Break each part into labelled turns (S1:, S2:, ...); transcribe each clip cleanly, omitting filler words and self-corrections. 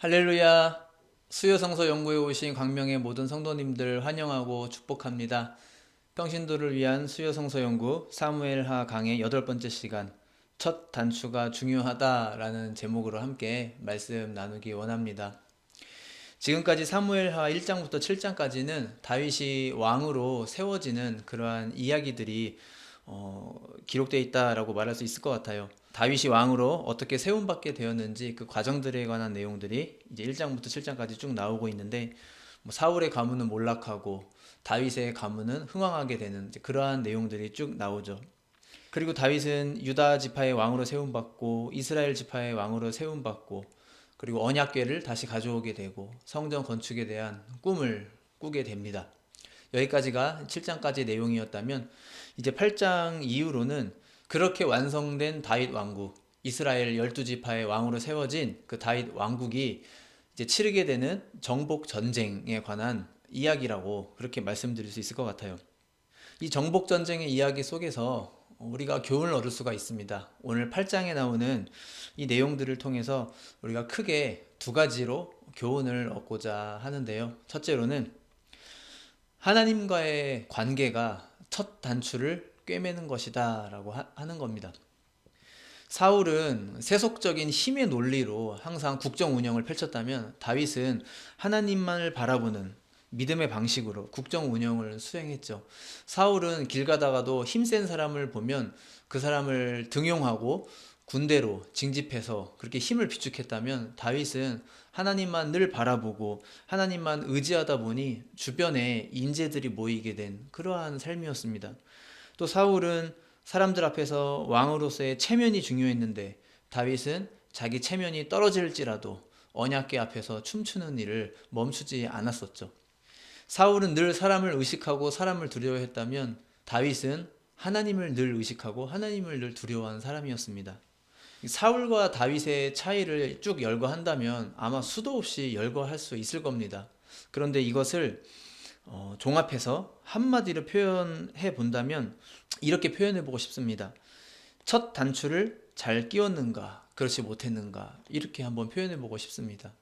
S1: 할렐루야! 수요성서 연구에 오신 광명의 모든 성도님들 환영하고 축복합니다. 평신도를 위한 수요성서 연구 사무엘하 강의 8번째 시간 첫 단추가 중요하다라는 제목으로 함께 말씀 나누기 원합니다. 지금까지 사무엘하 1장부터 7장까지는 다윗이 왕으로 세워지는 그러한 이야기들이 기록되어 있다라고 말할 수 있을 것 같아요. 다윗이 왕으로 어떻게 세움받게 되었는지 그 과정들에 관한 내용들이 이제 1장부터 7장까지 쭉 나오고 있는데, 사울의 가문은 몰락하고 다윗의 가문은 흥왕하게 되는 그러한 내용들이 쭉 나오죠. 그리고 다윗은 유다 지파의 왕으로 세움받고 이스라엘 지파의 왕으로 세움받고, 그리고 언약궤를 다시 가져오게 되고 성전 건축에 대한 꿈을 꾸게 됩니다. 여기까지가 7장까지 내용이었다면, 이제 8장 이후로는 그렇게 완성된 다윗 왕국, 이스라엘 12지파의 왕으로 세워진 그 다윗 왕국이 이제 치르게 되는 정복 전쟁에 관한 이야기라고 그렇게 말씀드릴 수 있을 것 같아요. 이 정복 전쟁의 이야기 속에서 우리가 교훈을 얻을 수가 있습니다. 오늘 8장에 나오는 이 내용들을 통해서 우리가 크게 두 가지로 교훈을 얻고자 하는데요. 첫째로는 하나님과의 관계가 첫 단추를 꿰매는 것이다 라고 하는 겁니다. 사울은 세속적인 힘의 논리로 항상 국정 운영을 펼쳤다면, 다윗은 하나님만을 바라보는 믿음의 방식으로 국정 운영을 수행했죠. 사울은 길 가다가도 힘센 사람을 보면 그 사람을 등용하고 군대로 징집해서 그렇게 힘을 비축했다면, 다윗은 하나님만 늘 바라보고 하나님만 의지하다 보니 주변에 인재들이 모이게 된 그러한 삶이었습니다. 또 사울은 사람들 앞에서 왕으로서의 체면이 중요했는데, 다윗은 자기 체면이 떨어질지라도 언약궤 앞에서 춤추는 일을 멈추지 않았었죠. 사울은 늘 사람을 의식하고 사람을 두려워했다면, 다윗은 하나님을 늘 의식하고 하나님을 늘 두려워하는 사람이었습니다. 사울과 다윗의 차이를 쭉 열거한다면 아마 수도 없이 열거할 수 있을 겁니다. 그런데 이것을 종합해서 한마디로 표현해 본다면 이렇게 표현해 보고 싶습니다. 첫 단추를 잘 끼웠는가, 그렇지 못했는가, 이렇게 한번 표현해 보고 싶습니다.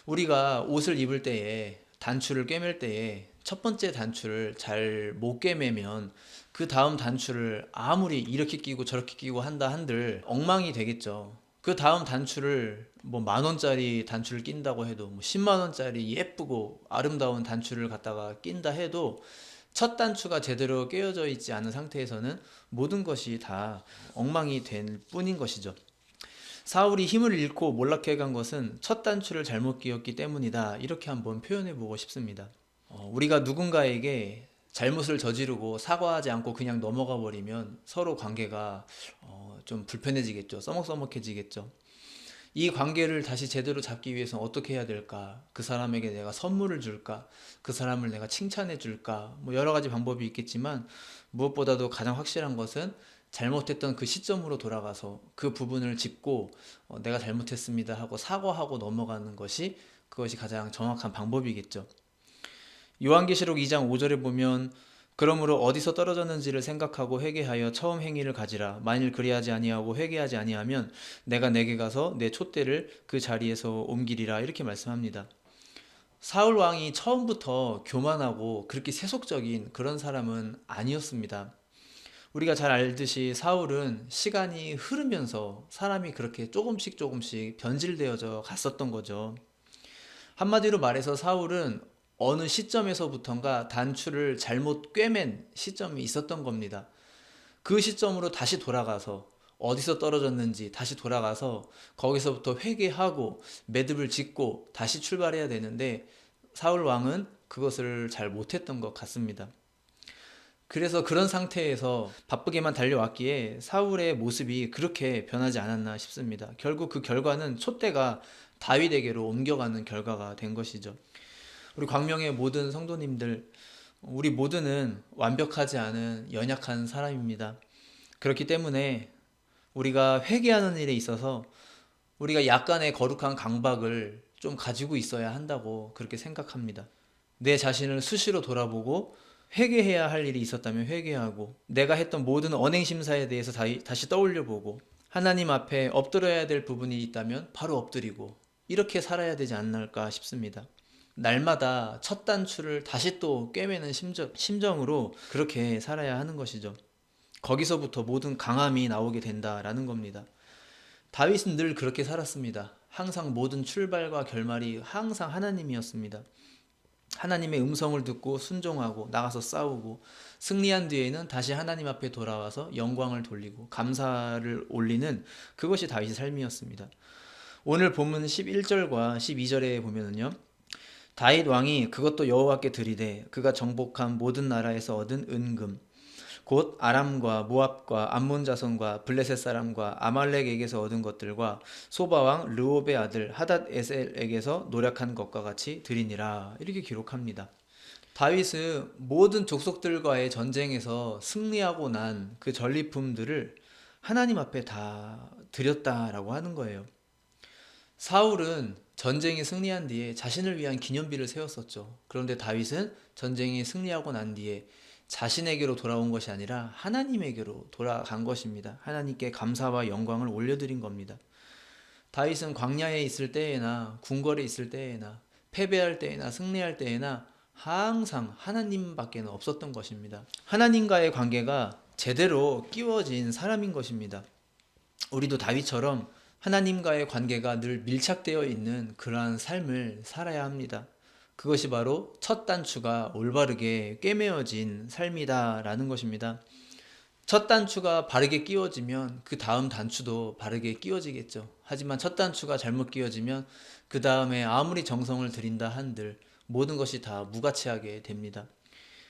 S1: 우리가 옷을 입을 때에 단추를 꿰맬 때에 첫 번째 단추를 잘 못 꿰매면 그 다음 단추를 아무리 이렇게 끼고 저렇게 끼고 한다 한들 엉망이 되겠죠. 그 다음 단추를 뭐 10,000원짜리 단추를 낀다고 해도, 뭐 100,000원짜리 예쁘고 아름다운 단추를 갖다가 낀다 해도 첫 단추가 제대로 깨어져 있지 않은 상태에서는 모든 것이 다 엉망이 될 뿐인 것이죠. 사울이 힘을 잃고 몰락해 간 것은 첫 단추를 잘못 끼웠기 때문이다, 이렇게 한번 표현해 보고 싶습니다. 우리가 누군가에게 잘못을 저지르고 사과하지 않고 그냥 넘어가 버리면 서로 관계가 좀 불편해지겠죠. 써먹써먹해지겠죠. 이 관계를 다시 제대로 잡기 위해서는 어떻게 해야 될까? 그 사람에게 내가 선물을 줄까? 그 사람을 내가 칭찬해 줄까? 뭐 여러 가지 방법이 있겠지만, 무엇보다도 가장 확실한 것은 잘못했던 그 시점으로 돌아가서 그 부분을 짚고 내가 잘못했습니다 하고 사과하고 넘어가는 것이, 그것이 가장 정확한 방법이겠죠. 요한계시록 2장 5절에 보면, 그러므로 어디서 떨어졌는지를 생각하고 회개하여 처음 행위를 가지라. 만일 그리하지 아니하고 회개하지 아니하면 내가 내게 가서 내 촛대를 그 자리에서 옮기리라, 이렇게 말씀합니다. 사울 왕이 처음부터 교만하고 그렇게 세속적인 그런 사람은 아니었습니다. 우리가 잘 알듯이 사울은 시간이 흐르면서 사람이 그렇게 조금씩 조금씩 변질되어져 갔었던 거죠. 한마디로 말해서 사울은 어느 시점에서부턴가 단추를 잘못 꿰맨 시점이 있었던 겁니다. 그 시점으로 다시 돌아가서 어디서 떨어졌는지 다시 돌아가서 거기서부터 회개하고 매듭을 짓고 다시 출발해야 되는데, 사울 왕은 그것을 잘 못했던 것 같습니다. 그래서 그런 상태에서 바쁘게만 달려왔기에 사울의 모습이 그렇게 변하지 않았나 싶습니다. 결국 그 결과는 촛대가 다윗에게로 옮겨가는 결과가 된 것이죠. 우리 광명의 모든 성도님들, 우리 모두는 완벽하지 않은 연약한 사람입니다. 그렇기 때문에 우리가 회개하는 일에 있어서 우리가 약간의 거룩한 강박을 좀 가지고 있어야 한다고 그렇게 생각합니다. 내 자신을 수시로 돌아보고 회개해야 할 일이 있었다면 회개하고, 내가 했던 모든 언행심사에 대해서 다시 떠올려보고, 하나님 앞에 엎드려야 될 부분이 있다면 바로 엎드리고, 이렇게 살아야 되지 않을까 싶습니다. 날마다 첫 단추를 다시 또 꿰매는 심정으로 그렇게 살아야 하는 것이죠. 거기서부터 모든 강함이 나오게 된다라는 겁니다. 다윗은 늘 그렇게 살았습니다. 항상 모든 출발과 결말이 항상 하나님이었습니다. 하나님의 음성을 듣고 순종하고 나가서 싸우고 승리한 뒤에는 다시 하나님 앞에 돌아와서 영광을 돌리고 감사를 올리는 그것이 다윗의 삶이었습니다. 오늘 본문 11절과 12절에 보면은요. 다윗 왕이 그것도 여호와께 드리되 그가 정복한 모든 나라에서 얻은 은금 곧 아람과 모압과 암몬 자손과 블레셋 사람과 아말렉에게서 얻은 것들과 소바 왕 르옵의 아들 하닷 에셀에게서 노력한 것과 같이 드리니라 이렇게 기록합니다. 다윗은 모든 족속들과의 전쟁에서 승리하고 난 그 전리품들을 하나님 앞에 다 드렸다라고 하는 거예요. 사울은 전쟁에 승리한 뒤에 자신을 위한 기념비를 세웠었죠. 그런데 다윗은 전쟁에 승리하고 난 뒤에 자신에게로 돌아온 것이 아니라 하나님에게로 돌아간 것입니다. 하나님께 감사와 영광을 올려드린 겁니다. 다윗은 광야에 있을 때에나 궁궐에 있을 때에나 패배할 때에나 승리할 때에나 항상 하나님밖에는 없었던 것입니다. 하나님과의 관계가 제대로 끼워진 사람인 것입니다. 우리도 다윗처럼 하나님과의 관계가 늘 밀착되어 있는 그러한 삶을 살아야 합니다. 그것이 바로 첫 단추가 올바르게 꿰매어진 삶이다라는 것입니다. 첫 단추가 바르게 끼워지면 그 다음 단추도 바르게 끼워지겠죠. 하지만 첫 단추가 잘못 끼워지면 그 다음에 아무리 정성을 들인다 한들 모든 것이 다 무가치하게 됩니다.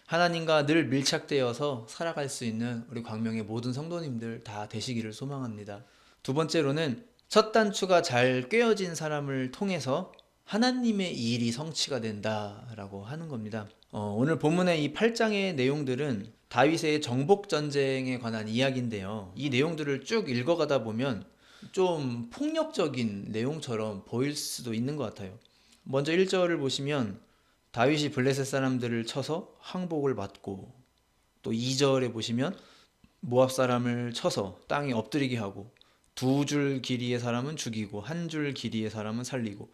S1: 하나님과 늘 밀착되어서 살아갈 수 있는 우리 광명의 모든 성도님들 다 되시기를 소망합니다. 두 번째로는 첫 단추가 잘 꿰어진 사람을 통해서 하나님의 일이 성취가 된다라고 하는 겁니다. 오늘 본문의 이 8장의 내용들은 다윗의 정복 전쟁에 관한 이야기인데요. 이 내용들을 쭉 읽어가다 보면 좀 폭력적인 내용처럼 보일 수도 있는 것 같아요. 먼저 1절을 보시면 다윗이 블레셋 사람들을 쳐서 항복을 받고, 또 2절에 보시면 모압 사람을 쳐서 땅에 엎드리게 하고 2줄 길이의 사람은 죽이고 1줄 길이의 사람은 살리고,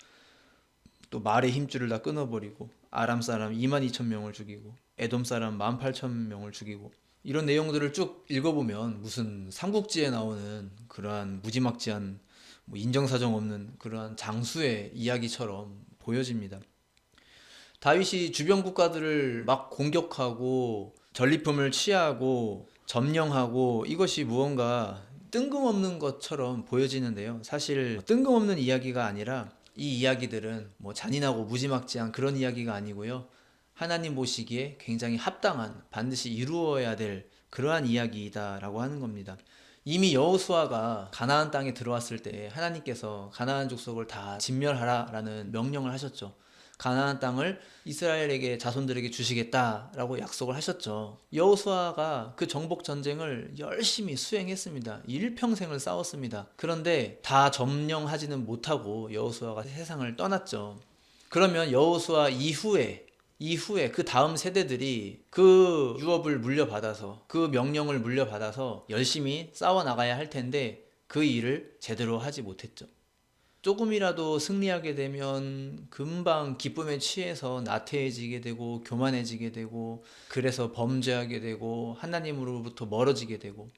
S1: 또 말의 힘줄을 다 끊어버리고 아람 사람 22,000명을 죽이고 에돔 사람 18,000명을 죽이고, 이런 내용들을 쭉 읽어보면 무슨 삼국지에 나오는 그러한 무지막지한 인정사정 없는 그러한 장수의 이야기처럼 보여집니다. 다윗이 주변 국가들을 막 공격하고 전리품을 취하고 점령하고 이것이 무언가 뜬금없는 것처럼 보여지는데요. 사실 뜬금없는 이야기가 아니라 이 이야기들은 잔인하고 무지막지한 그런 이야기가 아니고요. 하나님 보시기에 굉장히 합당한, 반드시 이루어야 될 그러한 이야기이다라고 하는 겁니다. 이미 여호수아가 가나안 땅에 들어왔을 때 하나님께서 가나안 족속을 다 진멸하라라는 명령을 하셨죠. 가나안 땅을 이스라엘에게 자손들에게 주시겠다라고 약속을 하셨죠. 여호수아가 그 정복 전쟁을 열심히 수행했습니다. 일평생을 싸웠습니다. 그런데 다 점령하지는 못하고 여호수아가 세상을 떠났죠. 그러면 여호수아 이후에 그 다음 세대들이 그 유업을 물려받아서, 그 명령을 물려받아서 열심히 싸워 나가야 할 텐데 그 일을 제대로 하지 못했죠. 조금이라도 승리하게 되면 금방 기쁨에 취해서 나태해지게 되고 교만해지게 되고, 그래서 범죄하게 되고 하나님으로부터 멀어지게 되고,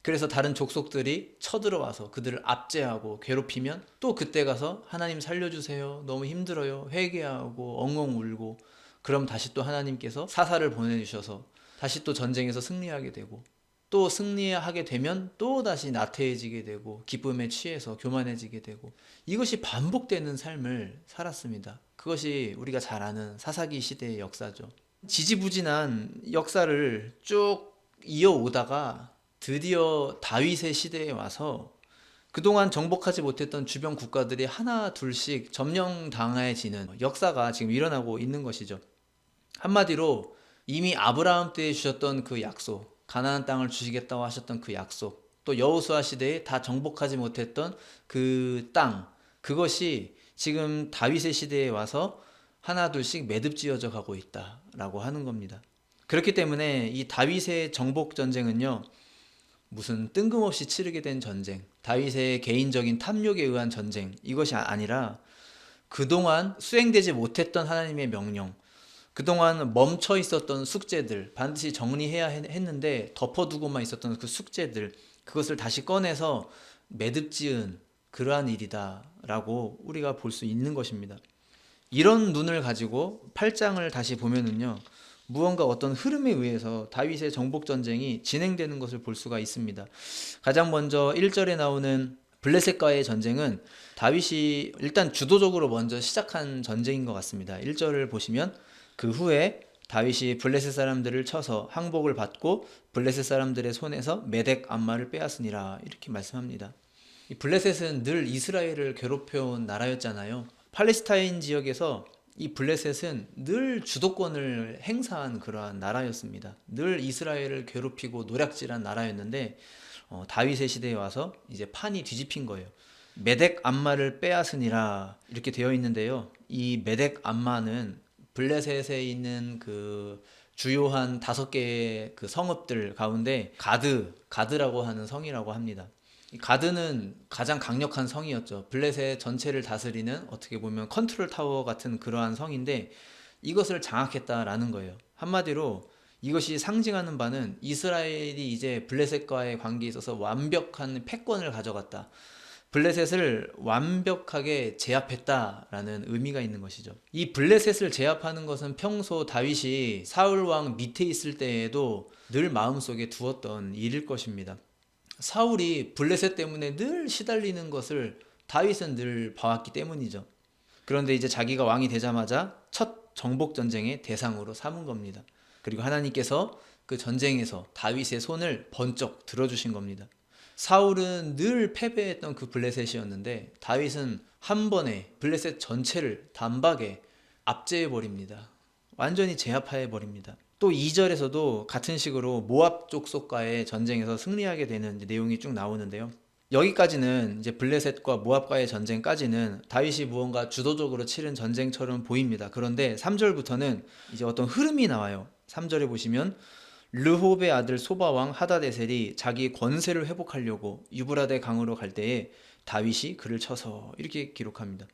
S1: 그래서 다른 족속들이 쳐들어와서 그들을 압제하고 괴롭히면 또 그때 가서 하나님 살려주세요, 너무 힘들어요, 회개하고 엉엉 울고, 그럼 다시 또 하나님께서 사사를 보내주셔서 다시 또 전쟁에서 승리하게 되고, 또 승리하게 되면 또 다시 나태해지게 되고 기쁨에 취해서 교만해지게 되고, 이것이 반복되는 삶을 살았습니다. 그것이 우리가 잘 아는 사사기 시대의 역사죠. 지지부진한 역사를 쭉 이어오다가 드디어 다윗의 시대에 와서 그동안 정복하지 못했던 주변 국가들이 하나 둘씩 점령당해지는 역사가 지금 일어나고 있는 것이죠. 한마디로 이미 아브라함 때 주셨던 그 약속, 가나안 땅을 주시겠다고 하셨던 그 약속, 또 여호수아 시대에 다 정복하지 못했던 그 땅, 그것이 지금 다윗의 시대에 와서 하나 둘씩 매듭지어져 가고 있다라고 하는 겁니다. 그렇기 때문에 이 다윗의 정복 전쟁은요, 무슨 뜬금없이 치르게 된 전쟁, 다윗의 개인적인 탐욕에 의한 전쟁, 이것이 아니라 그동안 수행되지 못했던 하나님의 명령, 그동안 멈춰 있었던 숙제들, 반드시 정리해야 했는데 덮어두고만 있었던 그 숙제들, 그것을 다시 꺼내서 매듭지은 그러한 일이다라고 우리가 볼 수 있는 것입니다. 이런 눈을 가지고 8장을 다시 보면은요, 무언가 어떤 흐름에 의해서 다윗의 정복 전쟁이 진행되는 것을 볼 수가 있습니다. 가장 먼저 1절에 나오는 블레셋과의 전쟁은 다윗이 일단 주도적으로 먼저 시작한 전쟁인 것 같습니다. 1절을 보시면 그 후에 다윗이 블레셋 사람들을 쳐서 항복을 받고 블레셋 사람들의 손에서 메덱 암마를 빼앗으니라, 이렇게 말씀합니다. 이 블레셋은 늘 이스라엘을 괴롭혀온 나라였잖아요. 팔레스타인 지역에서 이 블레셋은 늘 주도권을 행사한 그러한 나라였습니다. 늘 이스라엘을 괴롭히고 노략질한 나라였는데 다윗의 시대에 와서 이제 판이 뒤집힌 거예요. 메덱 암마를 빼앗으니라, 이렇게 되어 있는데요. 이 메덱 암마는 블레셋에 있는 그 주요한 5개의 그 성읍들 가운데 가드라고 하는 성이라고 합니다. 이 가드는 가장 강력한 성이었죠. 블레셋 전체를 다스리는, 어떻게 보면 컨트롤 타워 같은 그러한 성인데, 이것을 장악했다라는 거예요. 한마디로 이것이 상징하는 바는 이스라엘이 이제 블레셋과의 관계에 있어서 완벽한 패권을 가져갔다, 블레셋을 완벽하게 제압했다라는 의미가 있는 것이죠. 이 블레셋을 제압하는 것은 평소 다윗이 사울 왕 밑에 있을 때에도 늘 마음속에 두었던 일일 것입니다. 사울이 블레셋 때문에 늘 시달리는 것을 다윗은 늘 봐왔기 때문이죠. 그런데 이제 자기가 왕이 되자마자 첫 정복 전쟁의 대상으로 삼은 겁니다. 그리고 하나님께서 그 전쟁에서 다윗의 손을 번쩍 들어주신 겁니다. 사울은 늘 패배했던 그 블레셋이었는데 다윗은 한 번에 블레셋 전체를 단박에 압제해 버립니다. 완전히 제압해 버립니다. 또 2절에서도 같은 식으로 모압 족속과의 전쟁에서 승리하게 되는 내용이 쭉 나오는데요. 여기까지는 이제 블레셋과 모압과의 전쟁까지는 다윗이 무언가 주도적으로 치른 전쟁처럼 보입니다. 그런데 3절부터는 이제 어떤 흐름이 나와요. 3절에 보시면 르홉의 아들 소바왕 하다데셀이 자기 권세를 회복하려고 유브라데 강으로 갈 때에 다윗이 그를 쳐서, 이렇게 기록합니다.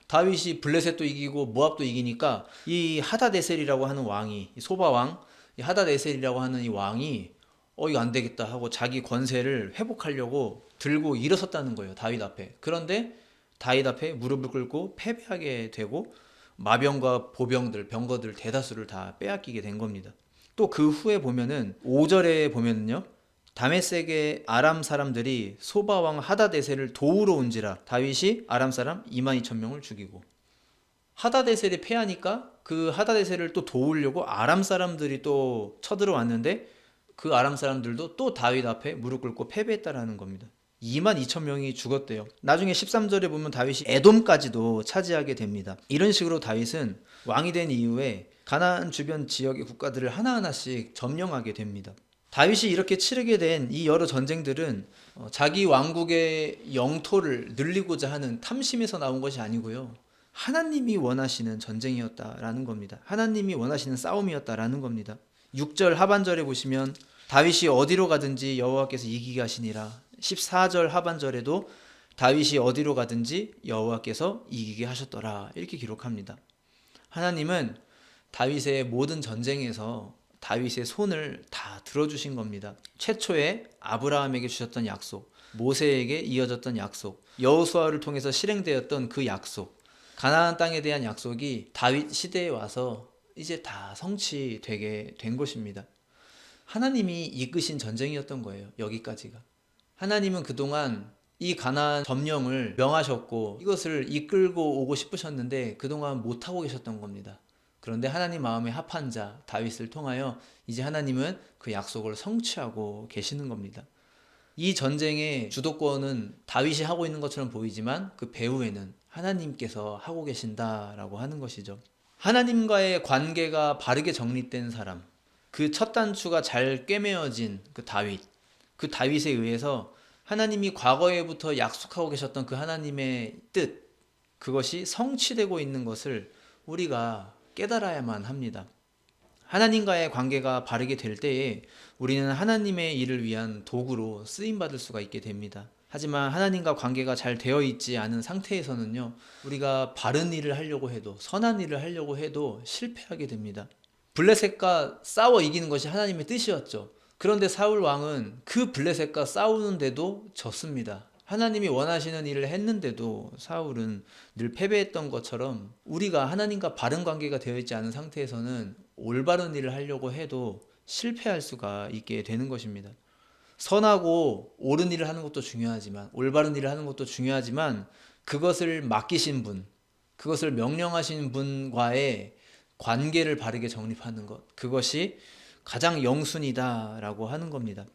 S1: 다윗이 블레셋도 이기고 모압도 이기니까 이 하다데셀이라고 하는 왕이, 소바왕, 이 하다데셀이라고 하는 이 왕이 이거 안 되겠다 하고 자기 권세를 회복하려고 들고 일어섰다는 거예요, 다윗 앞에. 그런데 다윗 앞에 무릎을 꿇고 패배하게 되고 마병과 보병들, 병거들 대다수를 다 빼앗기게 된 겁니다. 또 그 후에 보면은 5절에 보면은요, 다메섹의 아람 사람들이 소바왕 하다데셀을 도우러 온지라 다윗이 아람 사람 22,000명을 죽이고, 하다데셀이 패하니까 그 하다데셀을 또 도우려고 아람 사람들이 또 쳐들어왔는데 그 아람 사람들도 또 다윗 앞에 무릎 꿇고 패배했다라는 겁니다. 22,000명이 죽었대요. 나중에 13절에 보면 다윗이 에돔까지도 차지하게 됩니다. 이런 식으로 다윗은 왕이 된 이후에 가나안 주변 지역의 국가들을 하나하나씩 점령하게 됩니다. 다윗이 이렇게 치르게 된 이 여러 전쟁들은 자기 왕국의 영토를 늘리고자 하는 탐심에서 나온 것이 아니고요, 하나님이 원하시는 전쟁이었다라는 겁니다. 하나님이 원하시는 싸움이었다라는 겁니다. 6절 하반절에 보시면 다윗이 어디로 가든지 여호와께서 이기게 하시니라. 14절 하반절에도 다윗이 어디로 가든지 여호와께서 이기게 하셨더라, 이렇게 기록합니다. 하나님은 다윗의 모든 전쟁에서 다윗의 손을 다 들어주신 겁니다. 최초에 아브라함에게 주셨던 약속, 모세에게 이어졌던 약속, 여호수아를 통해서 실행되었던 그 약속, 가나안 땅에 대한 약속이 다윗 시대에 와서 이제 다 성취되게 된 것입니다. 하나님이 이끄신 전쟁이었던 거예요, 여기까지가. 하나님은 그동안 이 가나안 점령을 명하셨고 이것을 이끌고 오고 싶으셨는데 그동안 못하고 계셨던 겁니다. 그런데 하나님 마음에 합한 자 다윗을 통하여 이제 하나님은 그 약속을 성취하고 계시는 겁니다. 이 전쟁의 주도권은 다윗이 하고 있는 것처럼 보이지만 그 배후에는 하나님께서 하고 계신다라고 하는 것이죠. 하나님과의 관계가 바르게 정립된 사람, 그 첫 단추가 잘 꿰매어진 그 다윗에 의해서 하나님이 과거에부터 약속하고 계셨던 그 하나님의 뜻, 그것이 성취되고 있는 것을 우리가 깨달아야만 합니다. 하나님과의 관계가 바르게 될 때에 우리는 하나님의 일을 위한 도구로 쓰임받을 수가 있게 됩니다. 하지만 하나님과 관계가 잘 되어 있지 않은 상태에서는요, 우리가 바른 일을 하려고 해도, 선한 일을 하려고 해도 실패하게 됩니다. 블레셋과 싸워 이기는 것이 하나님의 뜻이었죠. 그런데 사울 왕은 그 블레셋과 싸우는데도 졌습니다. 하나님이 원하시는 일을 했는데도 사울은 늘 패배했던 것처럼, 우리가 하나님과 바른 관계가 되어 있지 않은 상태에서는 올바른 일을 하려고 해도 실패할 수가 있게 되는 것입니다. 선하고 옳은 일을 하는 것도 중요하지만, 올바른 일을 하는 것도 중요하지만, 그것을 맡기신 분, 그것을 명령하신 분과의 관계를 바르게 정립하는 것, 그것이 가장 영순이다라고 하는 겁니다.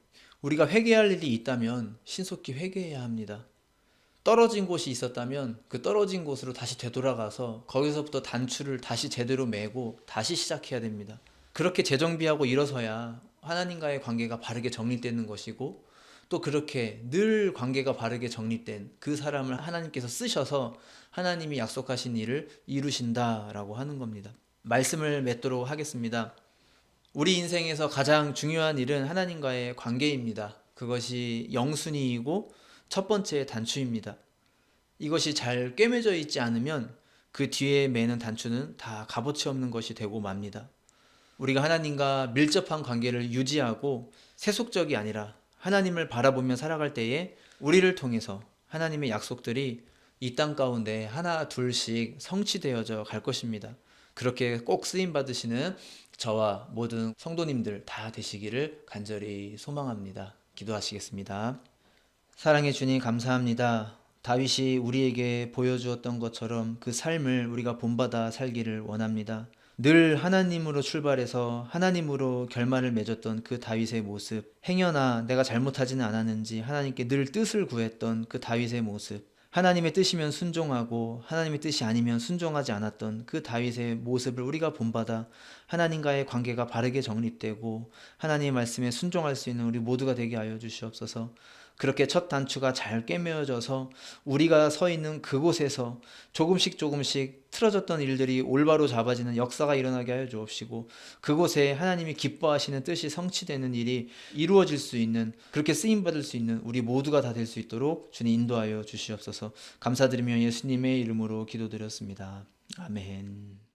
S1: 우리가 회개할 일이 있다면 신속히 회개해야 합니다. 떨어진 곳이 있었다면 그 떨어진 곳으로 다시 되돌아가서 거기서부터 단추를 다시 제대로 매고 다시 시작해야 됩니다. 그렇게 재정비하고 일어서야 하나님과의 관계가 바르게 정립되는 것이고, 또 그렇게 늘 관계가 바르게 정립된 그 사람을 하나님께서 쓰셔서 하나님이 약속하신 일을 이루신다라고 하는 겁니다. 말씀을 맺도록 하겠습니다. 우리 인생에서 가장 중요한 일은 하나님과의 관계입니다. 그것이 영순이이고 첫 번째 단추입니다. 이것이 잘 꿰매져 있지 않으면 그 뒤에 매는 단추는 다 값어치 없는 것이 되고 맙니다. 우리가 하나님과 밀접한 관계를 유지하고 세속적이 아니라 하나님을 바라보며 살아갈 때에 우리를 통해서 하나님의 약속들이 이 땅 가운데 하나 둘씩 성취되어져 갈 것입니다. 그렇게 꼭 쓰임 받으시는 저와 모든 성도님들 다 되시기를 간절히 소망합니다. 기도하시겠습니다. 사랑해 주님, 감사합니다. 다윗이 우리에게 보여주었던 것처럼 그 삶을 우리가 본받아 살기를 원합니다. 늘 하나님으로 출발해서 하나님으로 결말을 맺었던 그 다윗의 모습, 행여나 내가 잘못하지는 않았는지 하나님께 늘 뜻을 구했던 그 다윗의 모습, 하나님의 뜻이면 순종하고 하나님의 뜻이 아니면 순종하지 않았던 그 다윗의 모습을 우리가 본받아 하나님과의 관계가 바르게 정립되고 하나님의 말씀에 순종할 수 있는 우리 모두가 되게 하여 주시옵소서. 그렇게 첫 단추가 잘 꿰매어져서 우리가 서 있는 그곳에서 조금씩 틀어졌던 일들이 올바로 잡아지는 역사가 일어나게 하여 주옵시고, 그곳에 하나님이 기뻐하시는 뜻이 성취되는 일이 이루어질 수 있는, 그렇게 쓰임받을 수 있는 우리 모두가 다 될 수 있도록 주님 인도하여 주시옵소서. 감사드리며 예수님의 이름으로 기도드렸습니다. 아멘.